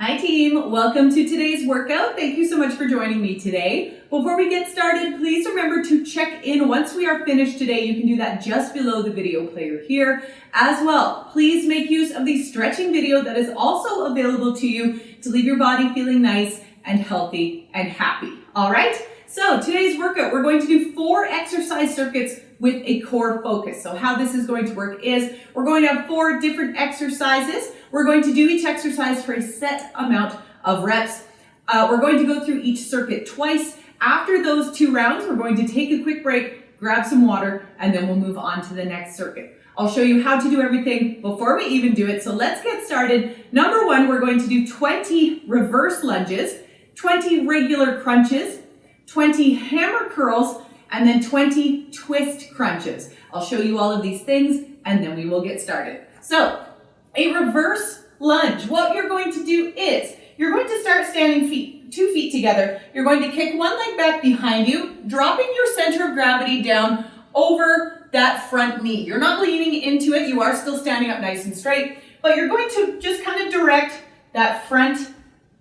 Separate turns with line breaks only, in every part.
Hi team, welcome to today's workout. Thank you so much for joining me today. Before we get started, please remember to check in once we are finished today. You can do that just below the video player here. As well, please make use of the stretching video that is also available to you to leave your body feeling nice and healthy and happy. All right, so today's workout, we're going to do 4 exercise circuits with a core focus. So how this is going to work is we're going to have 4 different exercises. We're going to do each exercise for a set amount of reps. We're going to go through each circuit twice. After those 2 rounds, we're going to take a quick break, grab some water, and then we'll move on to the next circuit. I'll show you how to do everything before we even do it. So let's get started. Number 1, we're going to do 20 reverse lunges, 20 regular crunches, 20 hammer curls, and then 20 twist crunches. I'll show you all of these things and then we will get started. So a reverse lunge, what you're going to do is you're going to start standing 2 feet together. You're going to kick one leg back behind you, dropping your center of gravity down over that front knee. You're not leaning into it. You are still standing up nice and straight, but you're going to just kind of direct that front,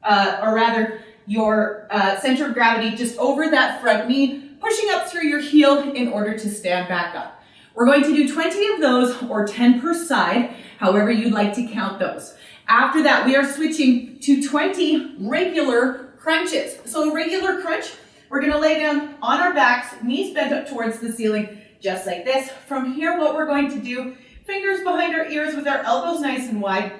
or rather your center of gravity just over that front knee, pushing up through your heel in order to stand back up. We're going to do 20 of those, or 10 per side, however you'd like to count those. After that, we are switching to 20 regular crunches. So a regular crunch, we're gonna lay down on our backs, knees bent up towards the ceiling, just like this. From here, what we're going to do, fingers behind our ears with our elbows nice and wide.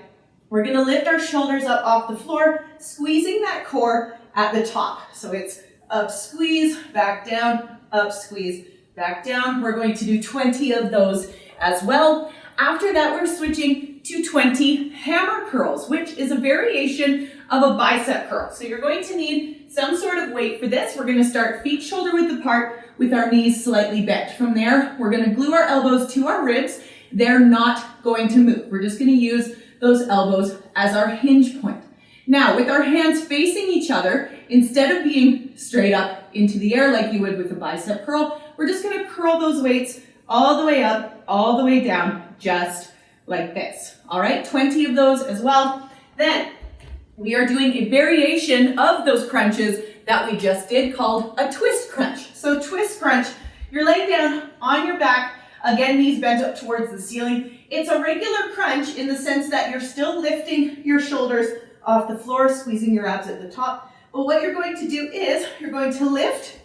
We're gonna lift our shoulders up off the floor, squeezing that core at the top. So it's up, squeeze, back down, up, squeeze, back down. We're going to do 20 of those as well. After that, we're switching to 20 hammer curls, which is a variation of a bicep curl. So you're going to need some sort of weight for this. We're going to start feet shoulder width apart with our knees slightly bent. From there, we're going to glue our elbows to our ribs. They're not going to move. We're just going to use those elbows as our hinge point. Now, with our hands facing each other, instead of being straight up into the air like you would with a bicep curl, we're just going to curl those weights all the way up, all the way down, just like this. All right, 20 of those as well. Then we are doing a variation of those crunches that we just did called a twist crunch. So twist crunch, you're laying down on your back, again, knees bent up towards the ceiling. It's a regular crunch in the sense that you're still lifting your shoulders off the floor, squeezing your abs at the top. But what you're going to do is you're going to lift,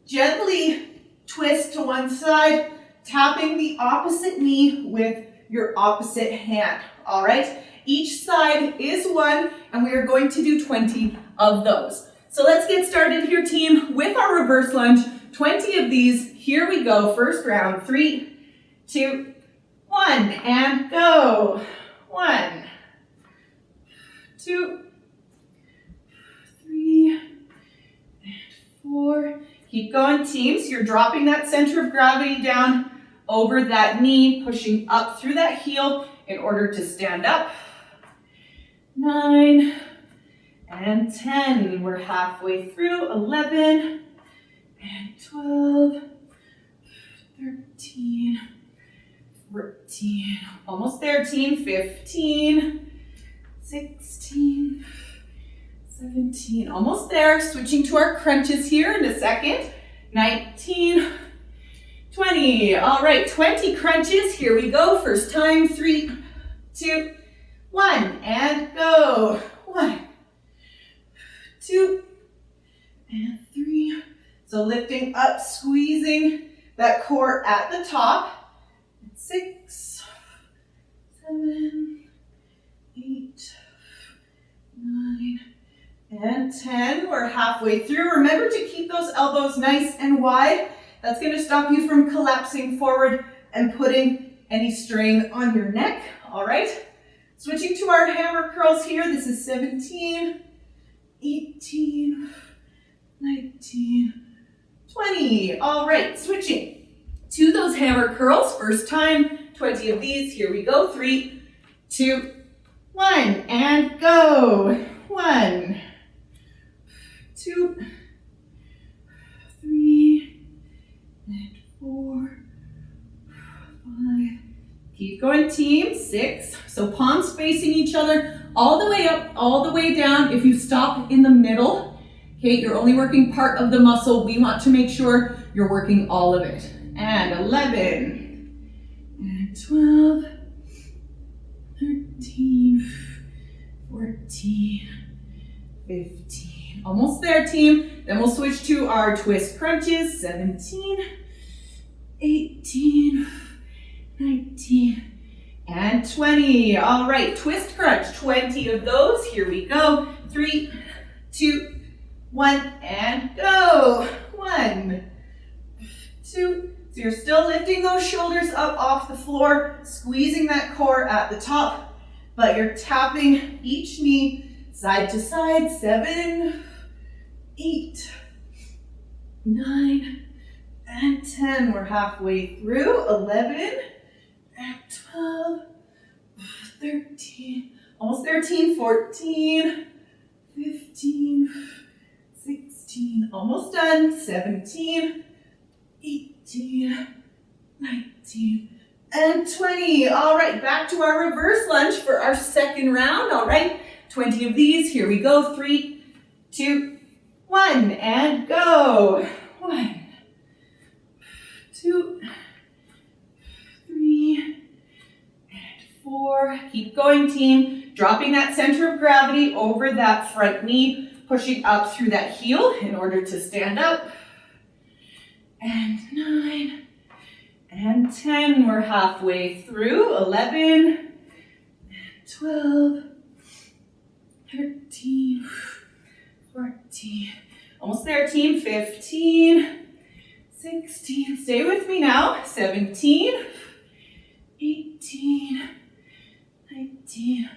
gently twist to one side, tapping the opposite knee with your opposite hand. All right, each side is 1, and we are going to do 20 of those. So let's get started here, team, with our reverse lunge. 20 of these. Here we go. First round. 3, 2, 1, and go. 1, 2, 3, and 4. Keep going, teams. You're dropping that center of gravity down over that knee, pushing up through that heel in order to stand up. 9 and 10. We're halfway through. 11 and 12, 13, 14. Almost there, team. 15, 16, 17. Almost there. Switching to our crunches here in a second. 19, 20. All right, 20 crunches. Here we go. First time. 3, 2, 1, and go. 1, 2, and 3. So lifting up, squeezing that core at the top. 6, 7, 8, 9, and 10. We're halfway through. Remember to keep those elbows nice and wide. That's going to stop you from collapsing forward and putting any strain on your neck. All right. Switching to our hammer curls here. This is 17, 18, 19, 20. All right. Switching to those hammer curls. First time. 20 of these. Here we go. 3, 2, 1, and go. 1, 2, 3, and 4, 5. Keep going, team. 6. So palms facing each other all the way up, all the way down. If you stop in the middle, okay, you're only working part of the muscle. We want to make sure you're working all of it. And 11, and 12, 13, 14, 15. Almost there, team. Then we'll switch to our twist crunches. 17, 18, 19, and 20. All right, twist crunch, 20 of those. Here we go. 3, 2, 1, and go. 1, 2. So you're still lifting those shoulders up off the floor, squeezing that core at the top, but you're tapping each knee side to side. 7, 8, 9, and 10. We're halfway through. 11, and 12, 13, almost 13, 14, 15, 16, almost done. 17, 18, 19, and 20. All right, back to our reverse lunge for our second round. All right, 20 of these. Here we go. 3, 2, 1, and go. 1, 2, 3, and 4. Keep going, team. Dropping that center of gravity over that front knee, pushing up through that heel in order to stand up. And 9, and 10. We're halfway through. 11, and 12, 13, 14. Almost there, team. 15, 16. Stay with me now. 17, 18, 19,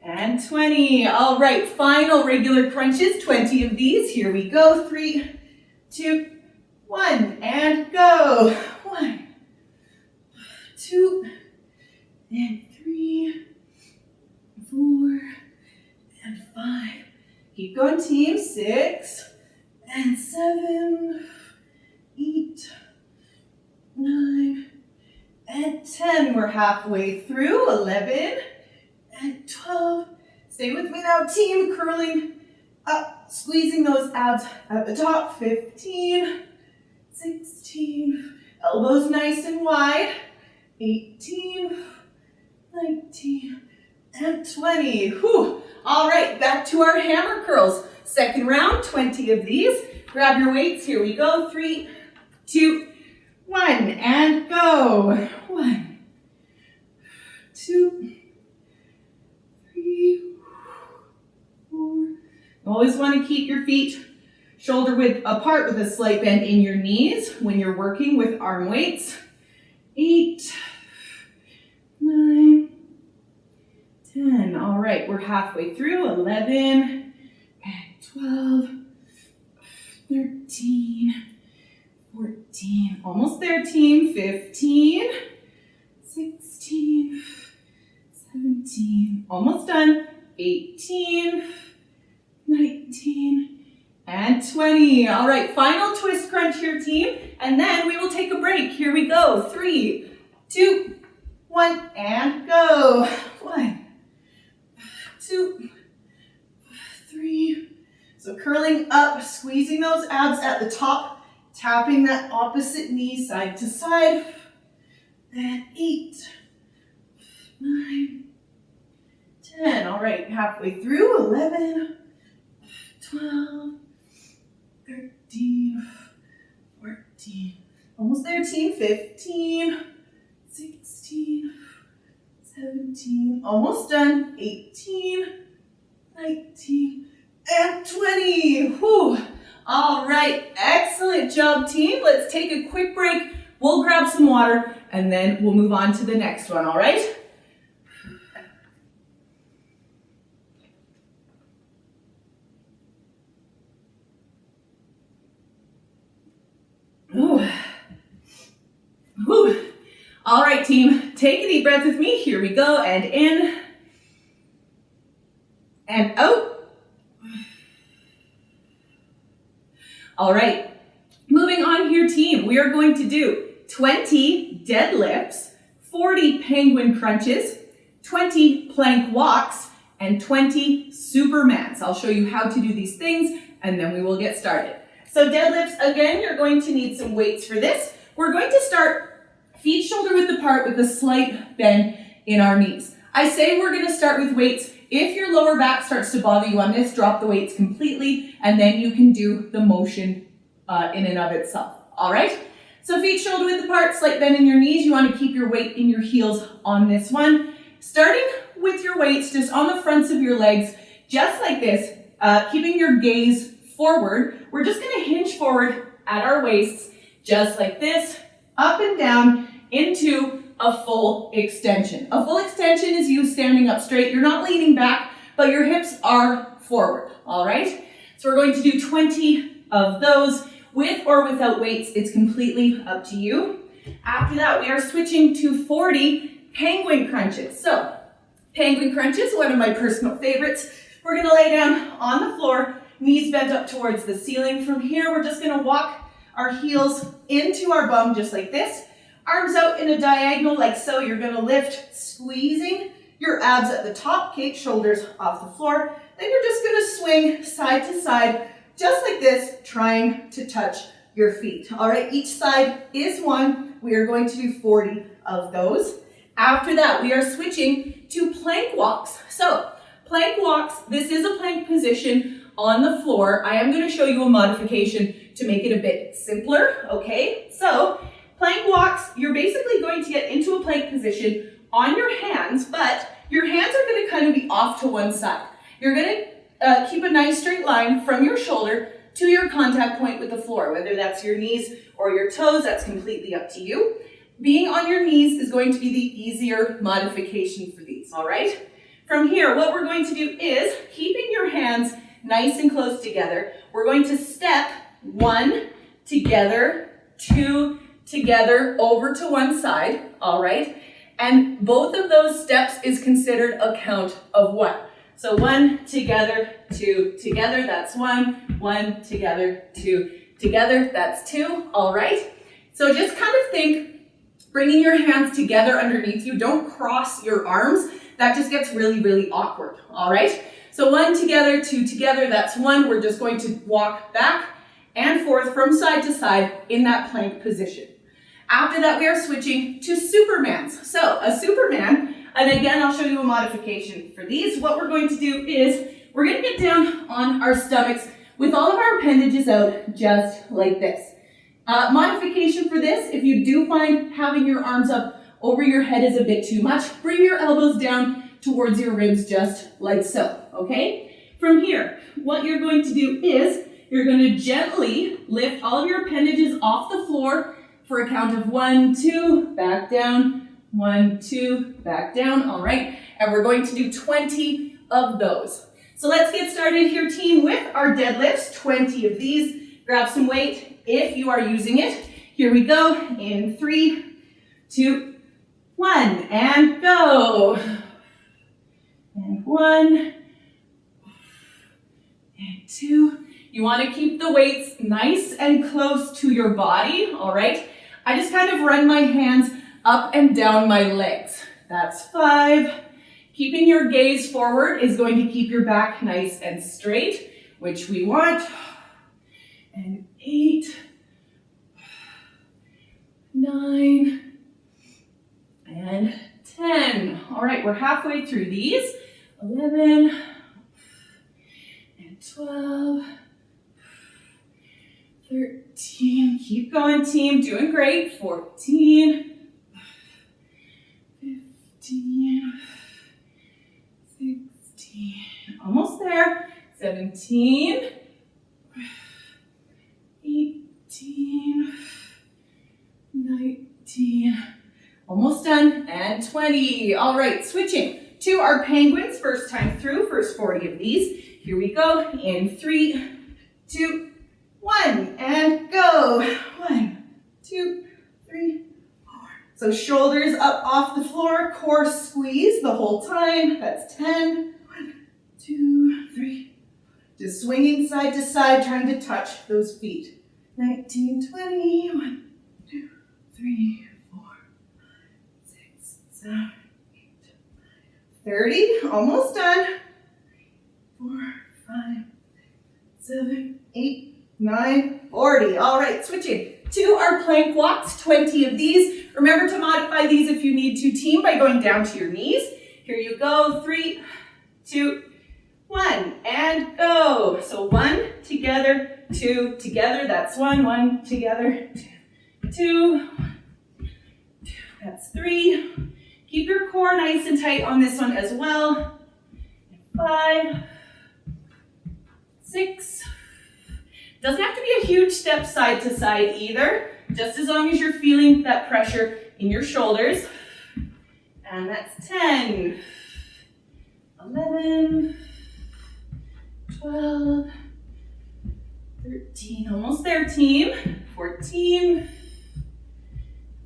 and 20. All right, final regular crunches. 20 of these. Here we go. 3, 2, 1, and go. 1, 2, and 3, 4, and 5. Keep going, team. 6, and 7, 8, 9, and 10. We're halfway through. 11, and 12. Stay with me now, team. Curling up, squeezing those abs at the top. 15, 16, elbows nice and wide. 18, 19, and 20. Whew. All right, back to our hammer curls. Second round, 20 of these. Grab your weights. Here we go. 3, 2, 1, and go. 1, 2, 3, 4. You always want to keep your feet shoulder width apart with a slight bend in your knees when you're working with arm weights. 8, 9, 10. All right, we're halfway through. 11, and 12, 13, 14. Almost there, team. 15, 16, 17. Almost done. 18, 19, and 20. All right, final twist crunch here, team. And then we will take a break. Here we go. 3, 2, 1, and go. 1, 2, 3. So curling up, squeezing those abs at the top, tapping that opposite knee side to side. And 8, 9, 10. All right, halfway through. 11, 12, 13, 14. Almost there, team. 15, 16, 17. Almost done. 18, 19, and 20. Whew. All right, excellent job, team. Let's take a quick break. We'll grab some water and then we'll move on to the next one, all right? Ooh. Whew. All right, team, take a deep breath with me. Here we go, and in, and out. All right, moving on here, team. We are going to do 20 deadlifts, 40 penguin crunches, 20 plank walks, and 20 Supermans. I'll show you how to do these things and then we will get started. So deadlifts, again, you're going to need some weights for this. We're going to start feet shoulder width apart with a slight bend in our knees. I say we're going to start with weights. If your lower back starts to bother you on this, drop the weights completely and then you can do the motion in and of itself. All right? So feet shoulder width apart, slight bend in your knees. You want to keep your weight in your heels on this one. Starting with your weights just on the fronts of your legs, just like this, keeping your gaze forward. We're just going to hinge forward at our waists, just like this, up and down into a full extension. A full extension is you standing up straight. You're not leaning back, but your hips are forward, all right? So we're going to do 20 of those. With or without weights, it's completely up to you. After that, we are switching to 40 penguin crunches. So, penguin crunches, one of my personal favorites. We're gonna lay down on the floor, knees bent up towards the ceiling. From here, we're just gonna walk our heels into our bum, just like this. Arms out in a diagonal, like so. You're gonna lift, squeezing your abs at the top, okay, shoulders off the floor. Then you're just gonna swing side to side, just like this, trying to touch your feet. All right, each side is one. We are going to do 40 of those. After that, we are switching to plank walks. So, plank walks, this is a plank position on the floor. I am going to show you a modification to make it a bit simpler, okay? So, plank walks, you're basically going to get into a plank position on your hands, but your hands are going to kind of be off to one side. You're going to keep a nice straight line from your shoulder to your contact point with the floor, whether that's your knees or your toes, that's completely up to you. Being on your knees is going to be the easier modification for these, all right? From here, what we're going to do is, keeping your hands nice and close together, we're going to step 1, together, 2, together, over to one side, all right? And both of those steps is considered a count of 1. So 1, together, 2, together, that's 1. 1, together, 2, together, that's 2, all right? So just kind of think, bringing your hands together underneath you, don't cross your arms. That just gets really, really awkward, all right? So 1, together, 2, together, that's 1. We're just going to walk back and forth from side to side in that plank position. After that, we are switching to Supermans. So a Superman, and again, I'll show you a modification for these. What we're going to do is, we're going to get down on our stomachs with all of our appendages out, just like this. Modification for this, if you do find having your arms up over your head is a bit too much, bring your elbows down towards your ribs, just like so, okay? From here, what you're going to do is, you're going to gently lift all of your appendages off the floor for a count of 1, 2, back down, 1, 2, back down, all right? And we're going to do 20 of those. So let's get started here, team, with our deadlifts, 20 of these. Grab some weight if you are using it. Here we go, in 3, 2, 1, and go. And 1, and 2. You want to keep the weights nice and close to your body, all right? I just kind of run my hands up and down my legs. That's 5. Keeping your gaze forward is going to keep your back nice and straight, which we want. And 8, 9, and 10. All right, we're halfway through these. 11, and 12, 13. Keep going, team. Doing great. 14, 15, 16. Almost there. 17, 18, 19. Almost done. And 20. All right, switching to our penguins. First time through. First 40 of these. Here we go. In 3, 2, 1, and go. 1, 2, 3, 4. So shoulders up off the floor, core squeeze the whole time. That's 10. 1, 2, 3. Just swinging side to side, trying to touch those feet. 19, 20. 1, 2, 3, 4, 6, 7, 8. 30. Almost done. 4, 5, 7, 8, 9, 40. All right, switching to our plank walks, 20 of these. Remember to modify these if you need to, team, by going down to your knees. Here you go, 3, 2, 1, and go. So 1 together, 2 together, that's 1, 1 together, 2, 2, that's 3. Keep your core nice and tight on this one as well. 5, 6. Doesn't have to be a huge step side to side either, just as long as you're feeling that pressure in your shoulders. And that's 10, 11, 12, 13, almost there, team. 14,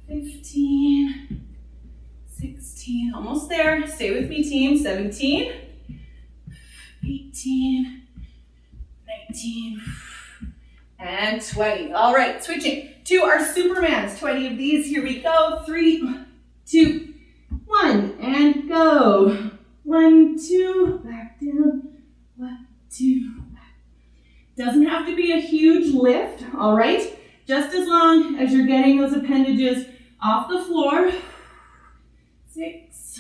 15, 16, almost there. Stay with me, team. 17, 18, 19, and 20. All right, switching to our Supermans. 20 of these. Here we go. 3, 2, 1, and go. 1, 2, back down. 1, 2, back. Doesn't have to be a huge lift, all right? Just as long as you're getting those appendages off the floor. 6,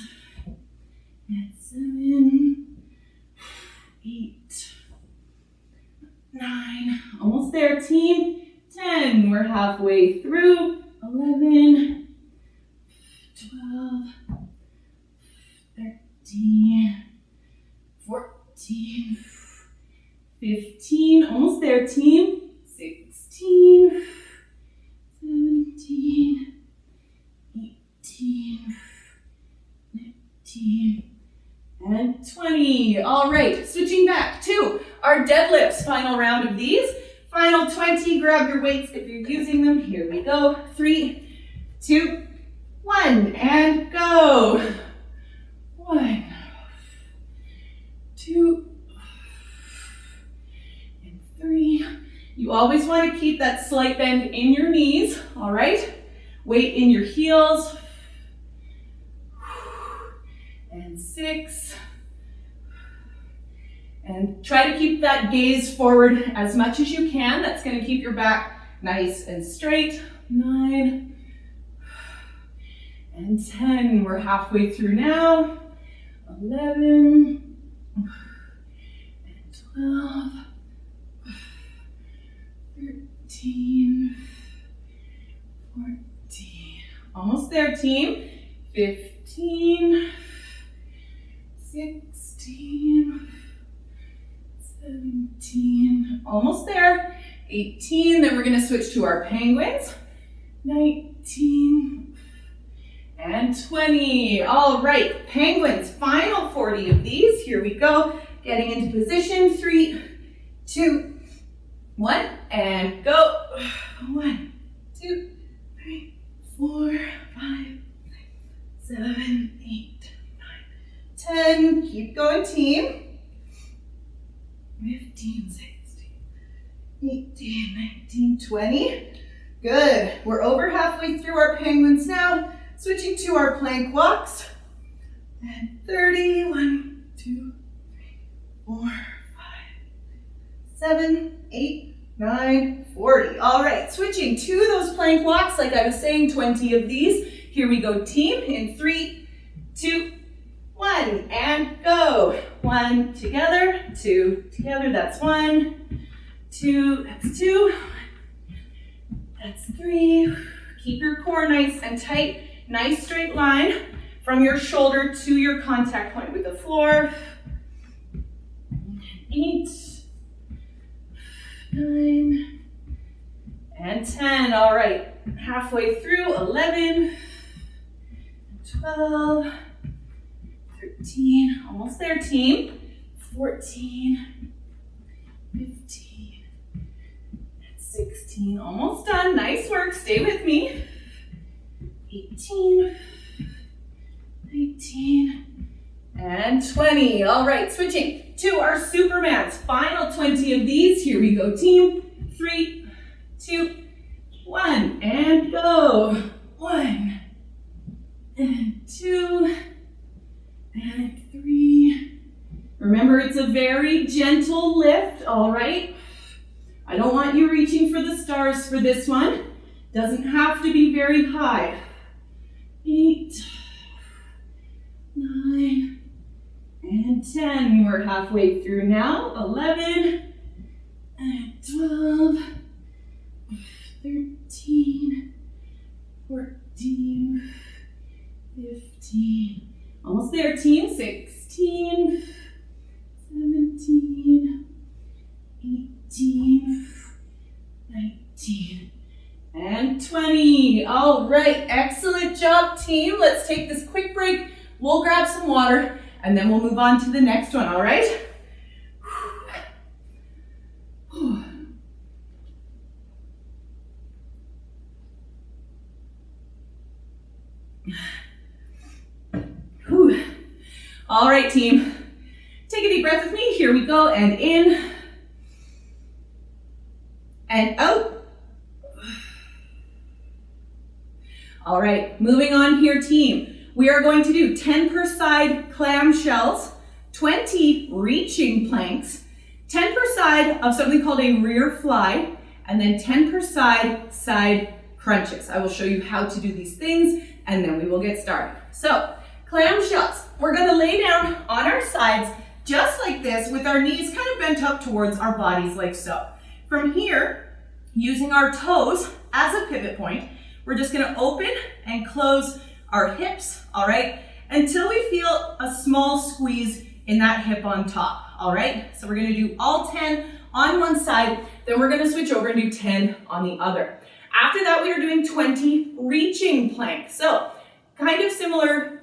and 7, 8, 9, almost there, team. 10, we're halfway through. 11, 12, 13, 14, 15, almost there, team. 16, 17, 18, 19, and 20. All right, switching back to our deadlifts. Final round of these. Final 20. Grab your weights if you're using them. Here we go. 3, 2, 1, and go. 1, 2, and 3. You always want to keep that slight bend in your knees, all right? Weight in your heels. And 6. And try to keep that gaze forward as much as you can. That's going to keep your back nice and straight. 9. And 10. We're halfway through now. 11. And 12. 13. 14. Almost there, team. 15. 16. 17, almost there. 18, then we're going to switch to our penguins. 19, and 20. All right, penguins, final 40 of these. Here we go. Getting into position. 3, 2, 1, and go. 1, 2, 3, 4, 5, 6, 7, 8, 9, 10. Keep going, team. 15, 16, 18, 19, 20. Good. We're over halfway through our penguins now. Switching to our plank walks. And 30, 1, 2, 3, 4, 5, 7, 8, 9, 40. All right, switching to those plank walks, like I was saying, 20 of these. Here we go, team, in 3, 2, 1, and go. 1 together, 2 together, that's 1, 2, that's 2, that's 3. Keep your core nice and tight, nice straight line from your shoulder to your contact point with the floor. 8, 9, and 10. All right, halfway through. 11, 12, 13, almost there, team. 14, 15, and 16, almost done. Nice work, stay with me. 18, 19, and 20. All right, switching to our Supermans. Final 20 of these. Here we go, team. 3, 2, 1, and go. 1, and 2, and 3. Remember, it's a very gentle lift, all right? I don't want you reaching for the stars for this one. Doesn't have to be very high. 8, 9, and 10. We're halfway through now. 11, and 12, 13, 14, 15. Almost there, team. 16, 17, 18, 19, and 20. All right, excellent job, team. Let's take this quick break. We'll grab some water, and then we'll move on to the next one, all right? All right, team. Take a deep breath with me. Here we go. And in and out. All right, moving on here, team. We are going to do 10 per side clamshells, 20 reaching planks, 10 per side of something called a rear fly, and then 10 per side crunches. I will show you how to do these things, and then we will get started. So, clamshells. We're going to lay down on our sides just like this with our knees kind of bent up towards our bodies like so. From here, using our toes as a pivot point, we're just going to open and close our hips, all right, until we feel a small squeeze in that hip on top, all right? So we're going to do all 10 on one side, then we're going to switch over and do 10 on the other. After that, we are doing 20 reaching planks. So kind of similar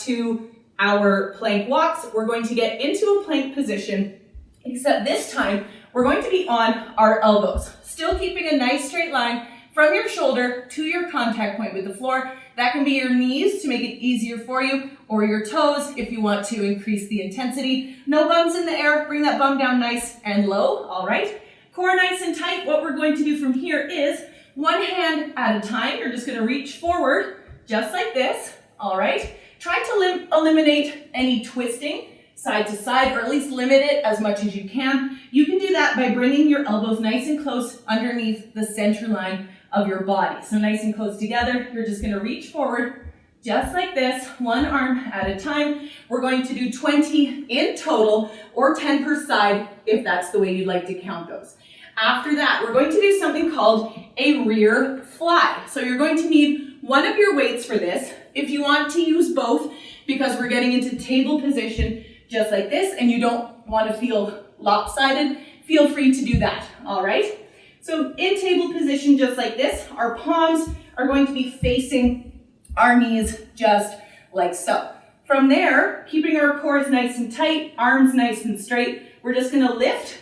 to our plank walks, we're going to get into a plank position, except this time we're going to be on our elbows, still keeping a nice straight line from your shoulder to your contact point with the floor. That can be your knees to make it easier for you, or your toes if you want to increase the intensity. No bums in the air, bring that bum down nice and low, all right? Core nice and tight. What we're going to do from here is one hand at a time. You're just gonna reach forward, just like this, all right? Try to eliminate any twisting side to side, or at least limit it as much as you can. You can do that by bringing your elbows nice and close underneath the center line of your body. So nice and close together. You're just gonna reach forward, just like this, one arm at a time. We're going to do 20 in total, or 10 per side, if that's the way you'd like to count those. After that, we're going to do something called a rear fly. So you're going to need one of your weights for this. If you want to use both, because we're getting into table position just like this, and you don't want to feel lopsided, feel free to do that, all right? So in table position just like this, our palms are going to be facing our knees just like so. From there, keeping our cores nice and tight, arms nice and straight, we're just gonna lift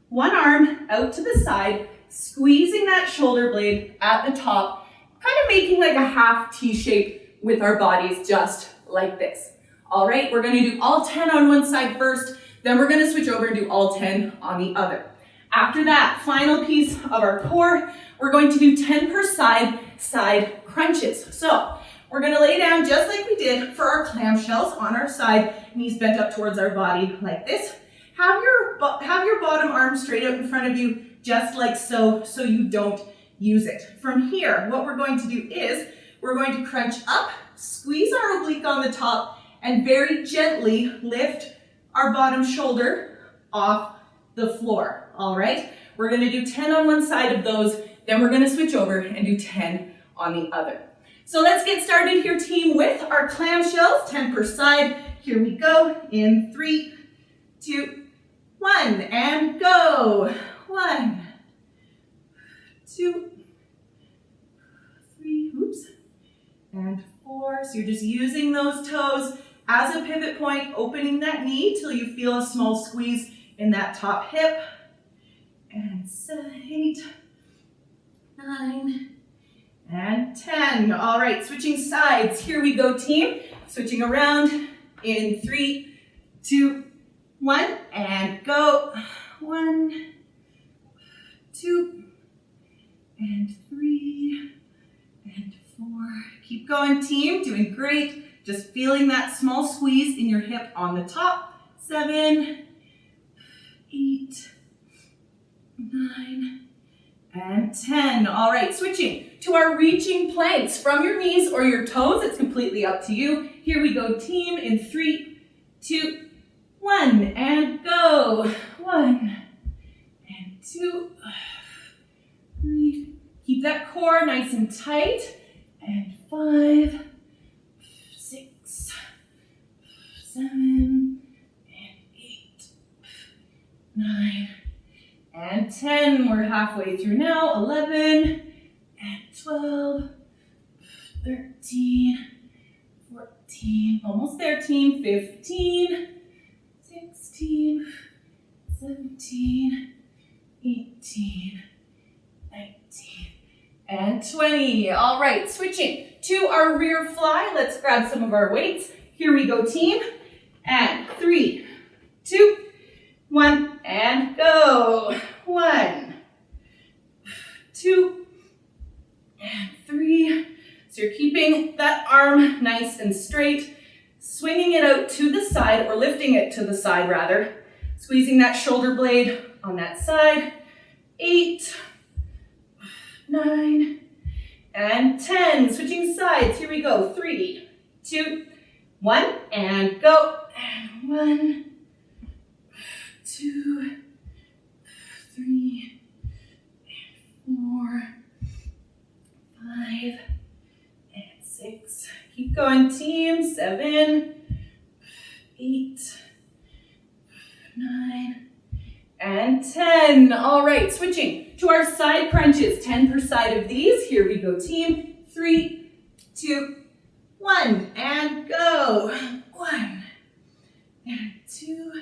one arm out to the side, squeezing that shoulder blade at the top, kind of making like a half T shape with our bodies just like this. All right, we're gonna do all 10 on one side first, then we're gonna switch over and do all 10 on the other. After that, final piece of our core, we're going to do 10 per side crunches. So we're gonna lay down just like we did for our clamshells on our side, knees bent up towards our body like this. Have your bottom arm straight out in front of you, just like so you don't use it. From here, what we're going to do is, we're going to crunch up, squeeze our oblique on the top, and very gently lift our bottom shoulder off the floor, all right? We're gonna do 10 on one side of those, then we're gonna switch over and do 10 on the other. So let's get started here, team, with our clamshells, 10 per side. Here we go, in 3, 2, 1, and go. 1, 2, 3, oops, and 4. So you're just using those toes as a pivot point, opening that knee till you feel a small squeeze in that top hip. And 8, 9, and 10. All right, switching sides. Here we go, team. Switching around in 3, 2, 1, and go. 1, 2, and 3, and 4. Keep going, team. Doing great. Just feeling that small squeeze in your hip on the top. 7, 8, 9, and 10. All right, switching to our reaching planks from your knees or your toes. It's completely up to you. Here we go, team, in 3, 2, 1, and go. 1, and 2, 3. Keep that core nice and tight. And 5, 6, 7, and 8, 9, and 10. We're halfway through now. 11, and 12, 13, 14, almost there, team. 15, 16, 17, 18, 19, and 20. All right, switching to our rear fly. Let's grab some of our weights. Here we go, team. And 3, 2, 1, and go. 1, 2, and 3. So you're keeping that arm nice and straight, swinging it out to the side, or lifting it to the side rather, squeezing that shoulder blade on that side. 8, 9, and 10. Switching sides. Here we go. 3, 2, 1, and go. And 1, 2, 3, and 4, 5, and 6. Keep going, team. 7, 8, 9, and 10. All right, switching to our side crunches. 10 per side of these. Here we go, team. 3, 2, 1, and go. 1, and 2.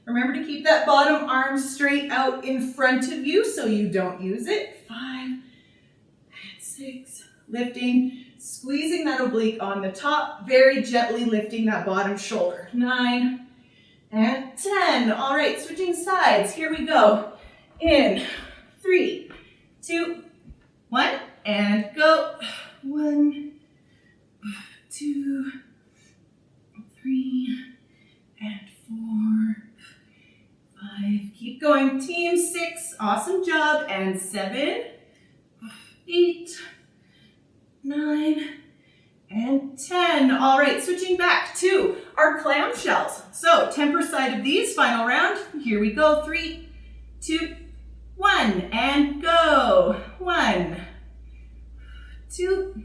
Remember to keep that bottom arm straight out in front of you so you don't use it. 5, and 6. Lifting, squeezing that oblique on the top, very gently lifting that bottom shoulder. 9, and 10. All right, switching sides. Here we go. In 3, 2, 1, and go. 1, 2, 3, and 4, 5. Keep going, team. 6. Awesome job. And 7, 8, 9, and 10. All right, switching back to our clamshells. So 10 per side of these, final round. Here we go. 3, 2, 1, and go. 1, 2,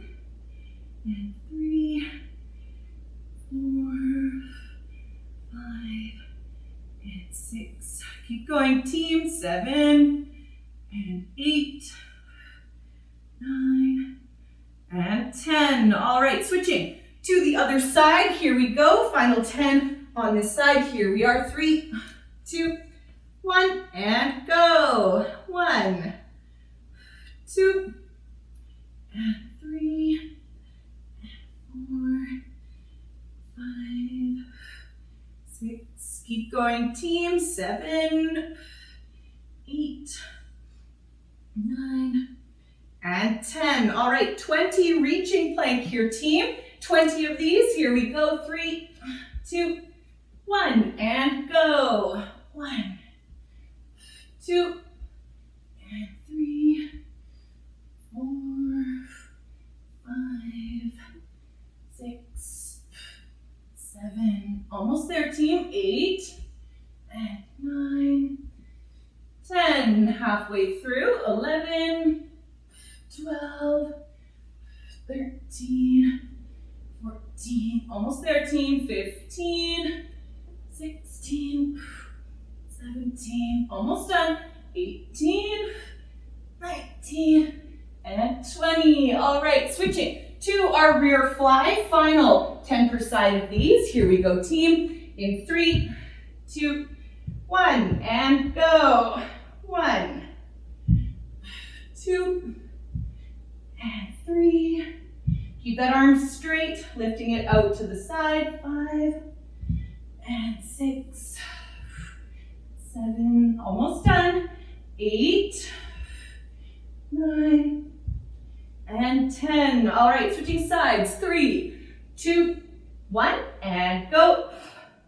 and 3, 4, 5, and 6. Keep going, team. 7, and 8, 9, and 10. All right, switching to the other side. Here we go. Final 10 on this side. Here we are. 3, 2, 1, and go. 1, 2, and 3, and 4, 5, 6. Keep going, team. 7, 8, 9, and 10. All right, 20 reaching plank here, team. 20 of these. Here we go. 3, 2, 1, and go. 1, 2, and 3, 4, 5, 6, 7. Almost there, team. 8, and 9, 10. Halfway through. 11, 12, 13, 14, almost there, team. 15, 16, 17, almost done. 18, 19, and 20. All right, switching to our rear fly. Final 10 per side of these. Here we go, team. In 3, 2, 1, and go. 1, 2, and 3. Keep that arm straight, lifting it out to the side. 5, and 6, 7, almost done. 8, 9, and 10. All right, switching sides. 3, 2, 1, and go.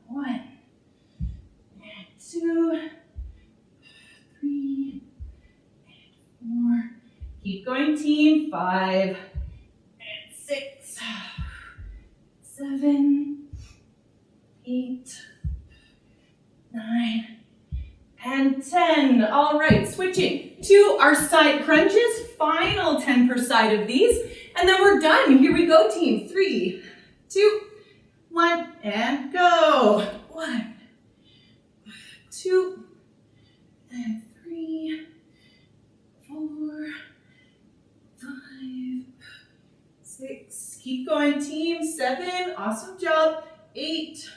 1, 2, 3, 4. Keep going, team. 5, 6, 7, 8, 9, and 10. All right, switching to our side crunches. Final 10 per side of these, and then we're done. Here we go, team. 3, 2, 1, and go. 1, 2, and 3, 4, 5, 6. Keep going, team. 7. Awesome job. 8,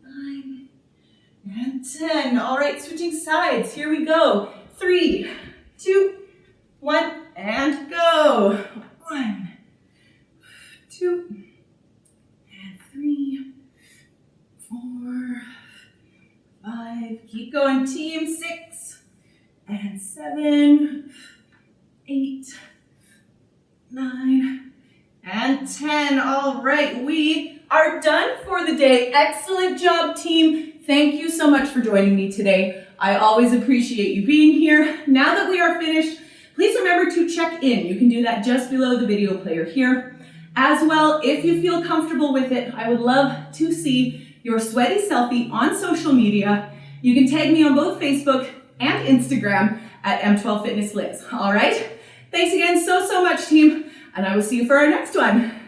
9, and 10. All right, switching sides. Here we go. 3, 2, 1, and go. 1, 2, and 3, 4, 5. Keep going, team. 6, and 7, 8, 9, and 10. All right, we are done for the day. Excellent job, team. Thank you so much for joining me today. I always appreciate you being here. Now that we are finished, please remember to check in. You can do that just below the video player here. As well, if you feel comfortable with it, I would love to see your sweaty selfie on social media. You can tag me on both Facebook and Instagram at M12 Fitness Liz. All right? Thanks again so much, team, and I will see you for our next one.